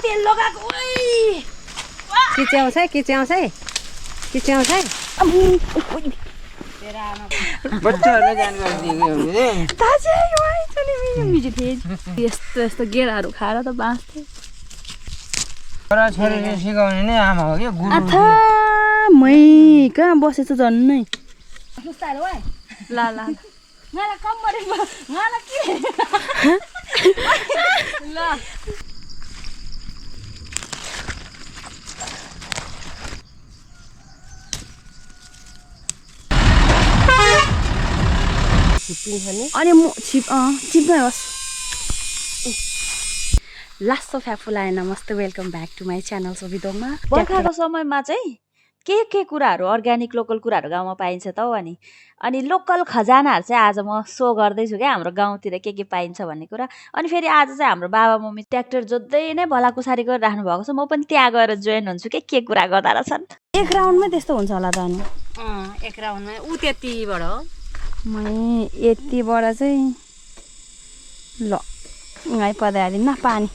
तेल लगाएको ओइ किच्याउँछ है किच्याउँछ है किच्याउँछ है बच्चाहरूलाई जानकारी दिएको हो भने यस्तो यस्तो गेडाहरू खाएर त बाँच्थे छोराछोरीले सिकाउने नै आमा हो क्या गुरु आथा मै कहाँ बसेछ झन्नै ल ल मलाई कम्मरे मलाई के ल अनि म छिप्नै होस् लास्ट फ्याफुलाई नमस्ते welcome back to my channel सोभिदोङमा बर्खाको समयमा चाहिँ के कुराहरू अर्ग्यानिक लोकल कुराहरू गाउँमा पाइन्छ त हौ अनि लोकल खजानाहरू चाहिँ आज म सो गर्दैछु क्या हाम्रो गाउँतिर के पाइन्छ भन्ने कुरा अनि फेरि आज चाहिँ हाम्रो बाबा मम्मी ट्र्याक्टर जोत्दै नै भलाकुसारी गरिराख्नु भएको छ म पनि त्यहाँ गएर जोइन हुन्छु के कुरा गर्दा रहेछन् एक राउन्डमै त्यस्तो हुन्छ होला जानु एक राउन्डमा ऊ त्यतिबाट हो मै यतिबाट चाहिँ ल गाई पदाइहालिन् न पानी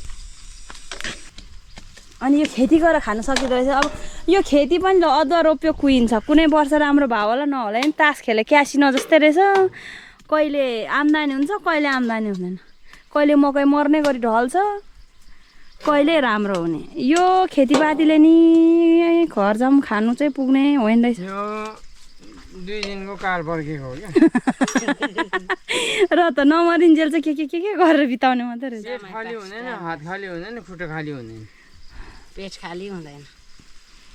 अनि यो खेती गरेर खान सकिँदो रहेछ अब यो खेती पनि ल अदुवा रोप्यो कुहिन्छ कुनै वर्ष राम्रो भाउ होला नहोला नि तास खेले क्यासिनो जस्तै रहेछ कहिले आम्दानी हुन्छ कहिले आम्दानी हुँदैन कहिले मकै मर्ने गरी ढल्छ कहिले राम्रो हुने यो खेतीपातीले नि खर्चम खानु चाहिँ पुग्ने होइन रहेछ 2 दिनको काल पर्खेको हो क्या र त नमरिन्जेल चाहिँ के गरेर बिताउने मात्रै रहेछ पेट खाली हुँदैन हात खाली हुँदैन खुट्टा खाली हुँदैन पेट खाली हुँदैन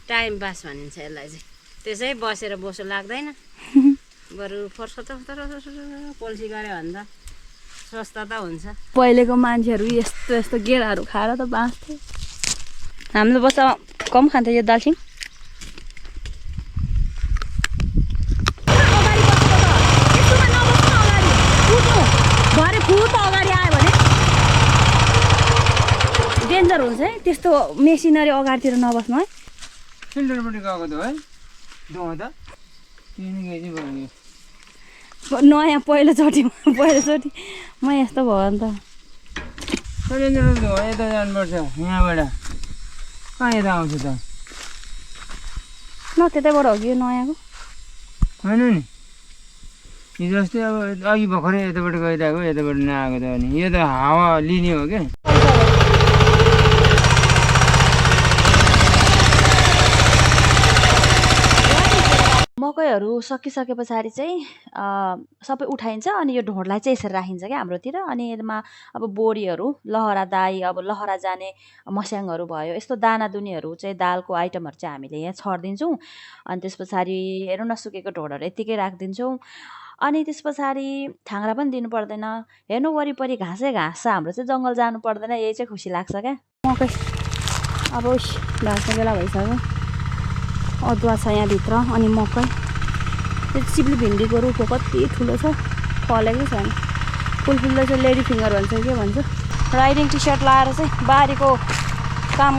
टाइम पास भनिन्छ यसलाई चाहिँ त्यसै बसेर बोसो लाग्दैन बरु पोल्सी गऱ्यो भने त स्वस्थ त हुन्छ पहिलेको मान्छेहरू यस्तो गेडाहरू खाएर त बाँच्थे हाम्रो बस्दा कम खान्थ्यो यो दालसिङ भरे फुट अगाडि आयो भने डेन्जर हुन्छ है त्यस्तो मेसिनरी अगाडितिर नबस्नु है फिल्टरपट्टि गएको त है दुवा त 3 केजी भयो नयाँ पहिलोचोटि म यस्तो भयो नि त यता जानुपर्छ यहाँबाट कहाँ यता आउँछ त न त्यतैबाट हो कि यो नयाँको होइन नि हिजो अस्ति अब अघि भर्खरै यताबाट गइरहेको यताबाट नआएको त अनि यो त हावा लिने हो क्या मकैहरू सकिसके पछाडि चाहिँ सबै उठाइन्छ अनि यो ढोडलाई चाहिँ यसरी राखिन्छ क्या हाम्रोतिर अनि यसमा अब बोडीहरू लहरा दाई अब लहरा जाने मस्याङहरू भयो यस्तो दाना दुनीहरू चाहिँ दालको आइटमहरू चाहिँ हामीले यहाँ छरिदिन्छौँ अनि त्यस पछाडि हेर्नु नसुकेको ढोडहरू यत्तिकै राखिदिन्छौँ अनि त्यस पछाडि थाङ्रा पनि दिनु पर्दैन हेर्नु वरिपरि घाँसै घाँस छ हाम्रो चाहिँ जङ्गल जानु पर्दैन यही चाहिँ खुसी लाग्छ क्या मकै अब घाँस्ने बेला भइसक्यो अदुवा छ यहाँभित्र अनि मकै त्यो सिप्ली भिन्डीको रुखो कति ठुलो छ फलेकै छैन फुल फुल्दै चाहिँ लेडी फिङ्गर भन्छ के भन्छ राइडिङ टी सर्ट लाएर चाहिँ बारीको काम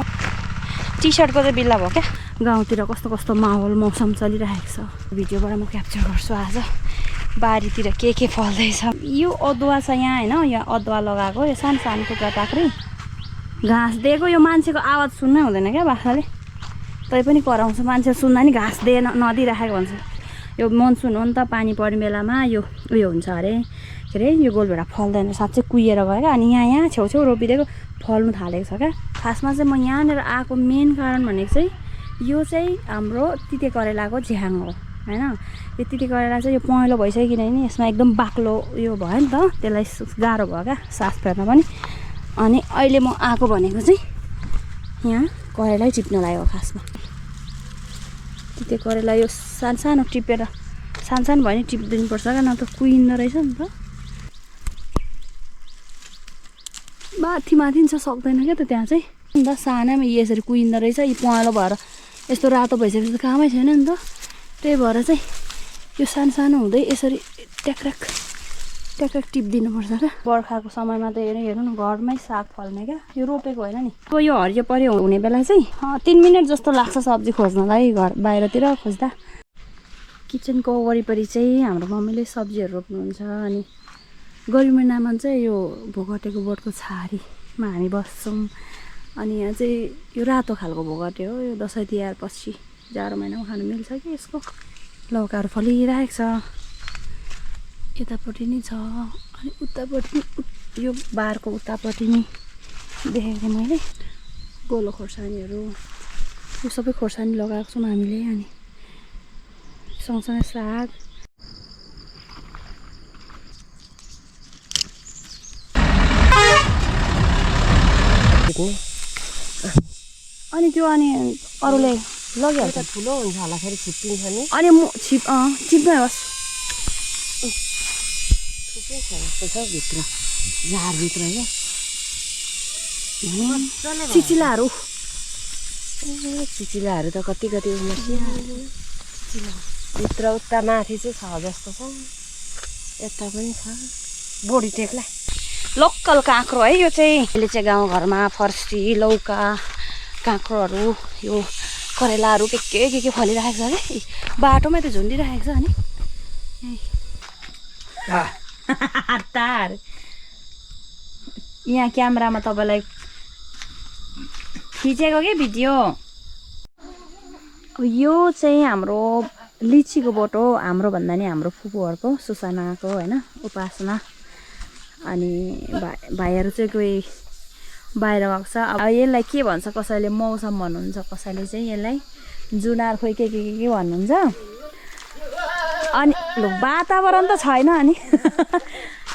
टी सर्टको चाहिँ बिल्ला भयो क्या गाउँतिर कस्तो कस्तो माहौल मौसम चलिरहेको छ भिडियोबाट म क्याप्चर गर्छु आज बारीतिर के फल्दैछ यो अदुवा छ यहाँ होइन यहाँ अदुवा लगाएको यो सानो सानो टुक्रा टाक्री घाँस दिएको यो मान्छेको आवाज सुन्नै हुँदैन क्या बाख्राले तै पनि कराउँछ मान्छे सुन्दा नि घाँस नदिइराखेको भन्छ यो मनसुन हो नि त पानी पर्ने बेलामा यो उयो हुन्छ अरे के अरे यो गोलभेडा फल्दैन साँच्चै कुहिएर गयो क्या अनि यहाँ छेउछेउ रोपिदिएको फल्नु थालेको छ क्या खासमा चाहिँ म यहाँनिर आएको मेन कारण भनेको चाहिँ यो चाहिँ हाम्रो तिते करेलाको झ्याङ हो होइन यो तिते करेला चाहिँ यो पहेँलो भइसक्यो किनभने यसमा एकदम बाक्लो उयो भयो नि त त्यसलाई गाह्रो भयो क्या सास फेर्न पनि अनि अहिले म आएको भनेको चाहिँ यहाँ करेलै टिप्न लाग्यो खासमा तिते करेला यो सानो टिपेर सानो भयो नि टिपिदिनुपर्छ क्या न त कुहिँदो रहेछ नि त माथि नि छ सक्दैन क्या त त्यहाँ चाहिँ अन्त सानामा यसरी कुहिँदो रहेछ यी पहेँलो भएर यस्तो रातो भइसकेपछि त कामै छैन नि त त्यही भएर चाहिँ यो सानो हुँदै यसरी ट्याक्राक टिपिदिनुपर्छ क्या बर्खाको समयमा त हेर्नु न घरमै साग फल्ने क्या यो रोपेको होइन नि अब यो हरियो परियो हुने बेला चाहिँ 3 मिनट जस्तो लाग्छ सब्जी खोज्नलाई घर बाहिरतिर खोज्दा किचनको वरिपरि चाहिँ हाम्रो मम्मीले सब्जीहरू रोप्नुहुन्छ अनि गर्मी महिनामा चाहिँ यो भोगटेको बोटको छारीमा हामी बस्छौँ अनि यहाँ चाहिँ यो रातो खालको भोगटे हो, यो दसैँ तिहार पछि जाडो महिनामा खानु मिल्छ कि यसको। लौकाहरू फलिरहेको छ, यतापट्टि नि छ अनि उतापट्टि यो बारको उतापट्टि नि देखेको थिएँ मैले गोलो खोर्सानीहरू। यो सबै खोर्सानी लगाएको छौँ हामीले। अनि सँगसँगै साग, अनि त्यो अनि अरूले लगिहाल्छ। ठुलो हुन्छ होला फेरि छिप्पिन्छ नि। अनि छिप्नै होस्। थुप्रै छ जस्तो छ भित्र, झारभित्र क्या चिचिलाहरू चिचिलाहरू त कति कति भित्र उता माथि चाहिँ छ जस्तो छ, यता पनि छ बोडी टेक्ला। लोकल काँक्रो है यो चाहिँ। अहिले चाहिँ गाउँघरमा फर्सी, लौका, काँक्रोहरू, यो करेलाहरू के फलिरहेको छ अरे। बाटोमै त झुन्डिरहेको छ अनि तार यहाँ क्यामेरामा तपाईँलाई खिचेको के भिडियो। अब यो चाहिँ हाम्रो लिचीको बोट हो, हाम्रो भन्दा नि हाम्रो फुपूहरूको, सुसानाको होइन, उपासना। अनि भाइहरू चाहिँ कोही बाहिर गएको छ। अब यसलाई के भन्छ, कसैले मौसम भन्नुहुन्छ, कसैले चाहिँ यसलाई जुनार खोइ के भन्नुहुन्छ। अनि लु वातावरण त छैन। अनि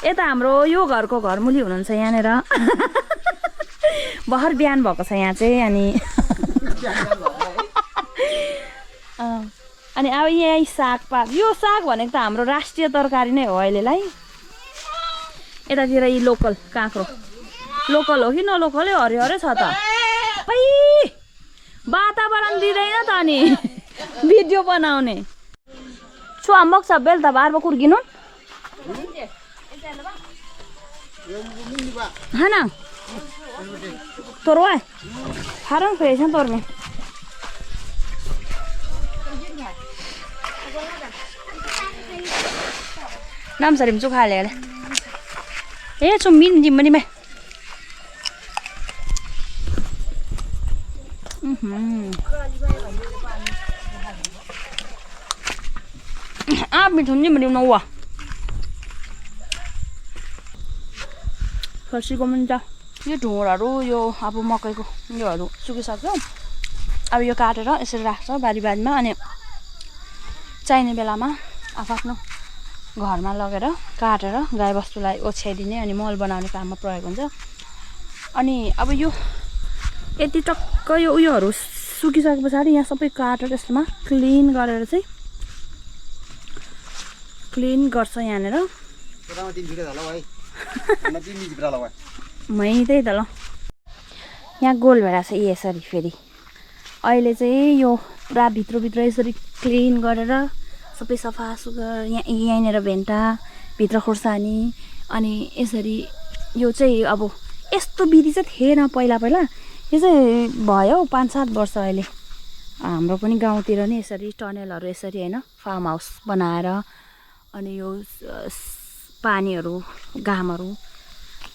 यता हाम्रो यो घरको घरमुली हुनुहुन्छ यहाँनिर, भर्खर बिहान भएको छ यहाँ चाहिँ। अनि अब यही सागपात, यो साग भनेको त हाम्रो राष्ट्रिय तरकारी नै हो अहिलेलाई। यतातिर यी लोकल काँक्रो, लोकल हो कि नलोकलै हरियो हरियो छ त। पै वातावरण दिँदैन त अनि भिडियो बनाउने। चुहाम्बक छ बेल त बारमा कुर्किनु है ना तोरवा फारम फेस तोर में नाम सरी में खा ले ए चुम मिन जिम बनी में आप मिठुन जिम बनी हुआ फर्सीको पनि छ। यो ढोँडहरू यो अब मकैको योहरू सुकिसक्यो। अब यो काटेर यसरी राख्छ बारीमा अनि चाहिने बेलामा आफ्नो घरमा लगेर काटेर गाईबस्तुलाई ओछ्याइदिने अनि मल बनाउने काममा प्रयोग हुन्छ। अनि अब यो यति टक्क यो उयोहरू सुकिसके पछाडि यहाँ सबै काटेर यसमा क्लिन गरेर चाहिँ क्लिन गर्छ यहाँनिर। मै त्यही त ल यहाँ गोल भएर छ यसरी। फेरि अहिले चाहिँ यो पुरा भित्रभित्र यसरी क्लिन गरेर सबै सफासुग्घर यहीँनिर भेन्टा भित्र खोर्सानी अनि यसरी यो चाहिँ अब यस्तो विधि चाहिँ थिएन पहिला यो चाहिँ भयो 5-7 वर्ष अहिले हाम्रो पनि गाउँतिर नि यसरी टनेलहरू यसरी होइन फार्म हाउस बनाएर अनि यो पानीहरू घामहरू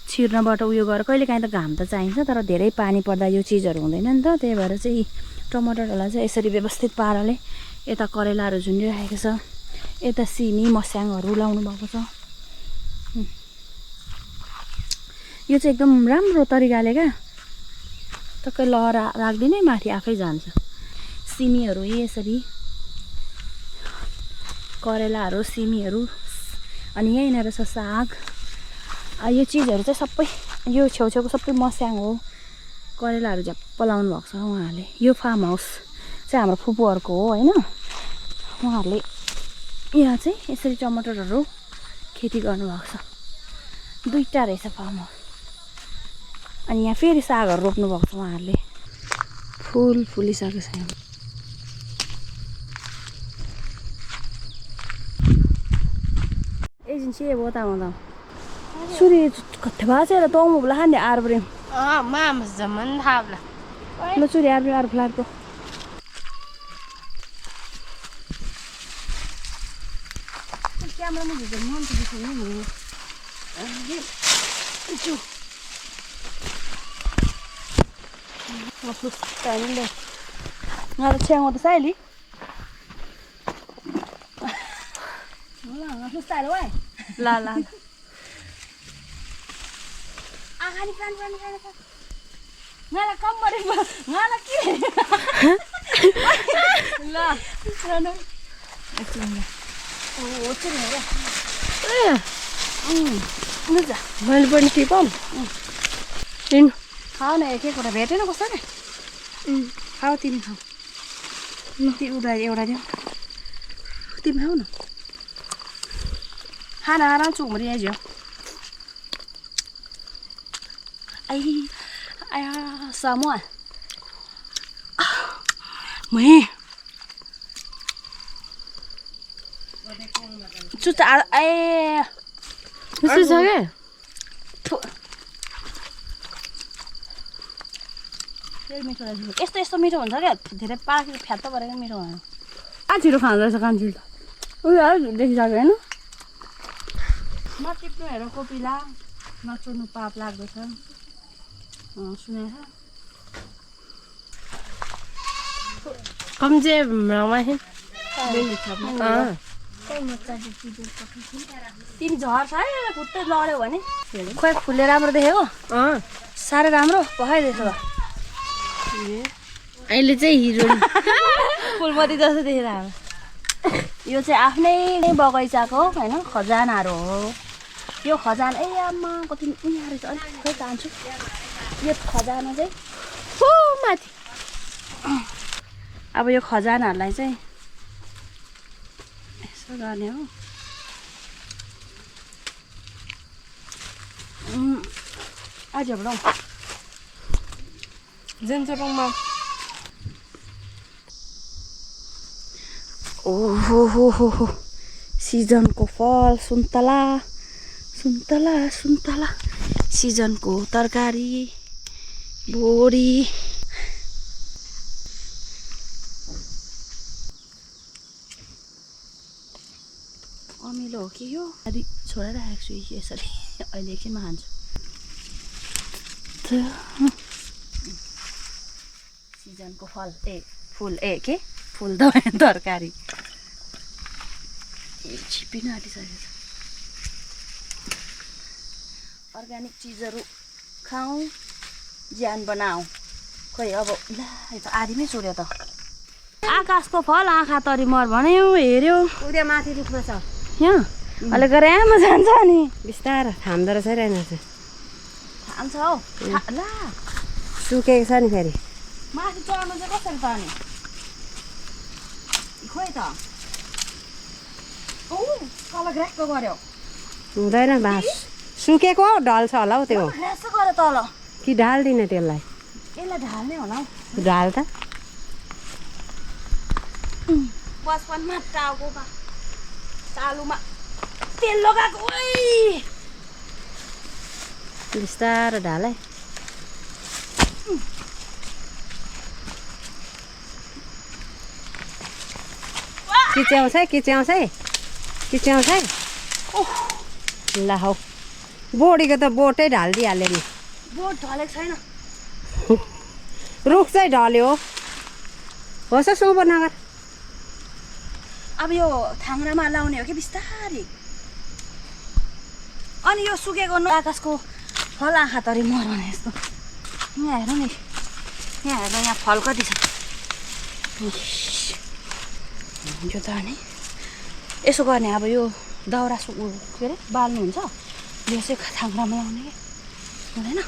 छिर्नबाट उयो गरेर कहिलेकाहीँ त घाम त चाहिन्छ तर धेरै पानी पर्दा यो चिजहरू हुँदैन नि त। त्यही भएर चाहिँ टमाटरहरूलाई चाहिँ यसरी व्यवस्थित पाराले यता करेलाहरू झुन्डिरहेको छ, यता सिमी मस्याङहरू लाउनु भएको छ। यो चाहिँ एकदम राम्रो तरिकाले क्या टक्कै लहरा राख्दिनै माथि आफै जान्छ। सिमीहरू यसरी करेलाहरू सिमीहरू अनि यहीँनिर छ साग। यो चिजहरू चाहिँ सबै यो छेउछेउको सबै मस्याङ हो। करेलाहरू झ्याप्प लाउनु भएको छ उहाँहरूले। यो फार्म हाउस चाहिँ हाम्रो फुपूहरूको हो होइन। उहाँहरूले यहाँ चाहिँ यसरी टमाटरहरू खेती गर्नुभएको छ। 2टा रहेछ फार्म हाउस। अनि यहाँ फेरि सागहरू रोप्नुभएको छ उहाँहरूले। फुल फुलिसकेको छ यहाँ। एजेन्सी है बहुत आउँदा सुरी कथे भएको छ त म बोला खाने आर बरे मामा जमन थाब्ला ल सुरी आर फ्लारको क्यामेरामा भिडियो मन त दिसुन नि Ngapustahili. Ngapustahili ngota saili. Ngapustahili wae. ल ल Agani kan. Ngala kamari ngala ke. ल Rano. Nuja. मैले पनि टिपम लिनु खाऊ न एक एकवटा भेटेन कसरी खाऊ तिमी खाऊ ती उता एउटा दिउँ तिमी खाऊ न खाना आराम चुमरी आइज ai ai sao mua mày chút ai कस्तो छ के मिठो रहेछ यस्तो यस्तो मिठो हुन्छ क्या धेरै पाकेको फ्यात्त गरेको मिठो हुन्छ छिटो खाँदो रहेछ कान्छी त उयो देखिसक्यो होइन नटिप्नु हेर कोपिला नचुर्नु पाप लाग्दछ सुनेछ कम चाहिँ रमाइस तिमी झर्छ है खुट्टै लड्यौ भने खोइ फुलले राम्रो देखेको साह्रै राम्रो पखाइदिएछ अहिले चाहिँ हिरो फुलमती जस्तो देखेर यो चाहिँ आफ्नै बगैँचाको होइन खजानाहरू हो यो खजाना ए आमा कति उयो रहेछ अलिक खोइ चाहन्छु यो खजाना चाहिँ हो माथि अब यो खजानाहरूलाई चाहिँ यसो गर्ने हो आज हाम्रो जेन्चोङमा ओहो सिजनको फल सुन्तला सुन्तला सुन्तला सिजनको तरकारी बोडी अमिलो हो कि यो अलि छोडाइराखेको छु यसरी अहिले एकछिनमा खान्छु सिजनको फल फुल के फुल त तरकारी छिपिन आँटिसकेको छ अर्ग्यानिक चिजहरू खाउँ ज्यान बनाऊ खोइ अब ला यो त आधीमै चुऱ्यो त आकाशको फल आँखा तरी मर भन्यो हेऱ्यो उद्या माथि रुखमा छ यहाँ अहिले गएर आमा जान्छ नि बिस्तार थाम्दो रहेछ रहेछ थाम्छ हौ ला सुकेको छ नि फेरि माथि चढ्नु चाहिँ कसरी त अनि खोइ त औ कल ग्राक्क गर्यो हुँदैन बाँस सुकेको हौ ढल्छ होला हौ त्यो ग्राक्क गर्यो तल कि ढाल्दिनँ त्यसलाई यसलाई ढाल्ने होला हौ ढाल त बचपनमा टाउकोमा तालुमा तेल लगाएको ओइ बिस्तारो ढाल है किच्याउँछ है किच्याउँछ है किच्याउँछ है ल हौ बोडीको त बोटै ढालिदिइहाल्यो नि बोट ढलेको छैन रुख चाहिँ ढल्यो होस् सुब नगर अब यो थाङ्रामा लाउने हो कि बिस्तारै अनि यो सुकेको आकाशको फल आँखा तरी मराउने यस्तो यहाँ हेर नि यहाँ हेर्दा यहाँ फल कति छ यो त नि यसो गर्ने अब यो दाउरा के अरे बाल्नुहुन्छ यो चाहिँ थाङ्रामा लाउने कि हुँदैन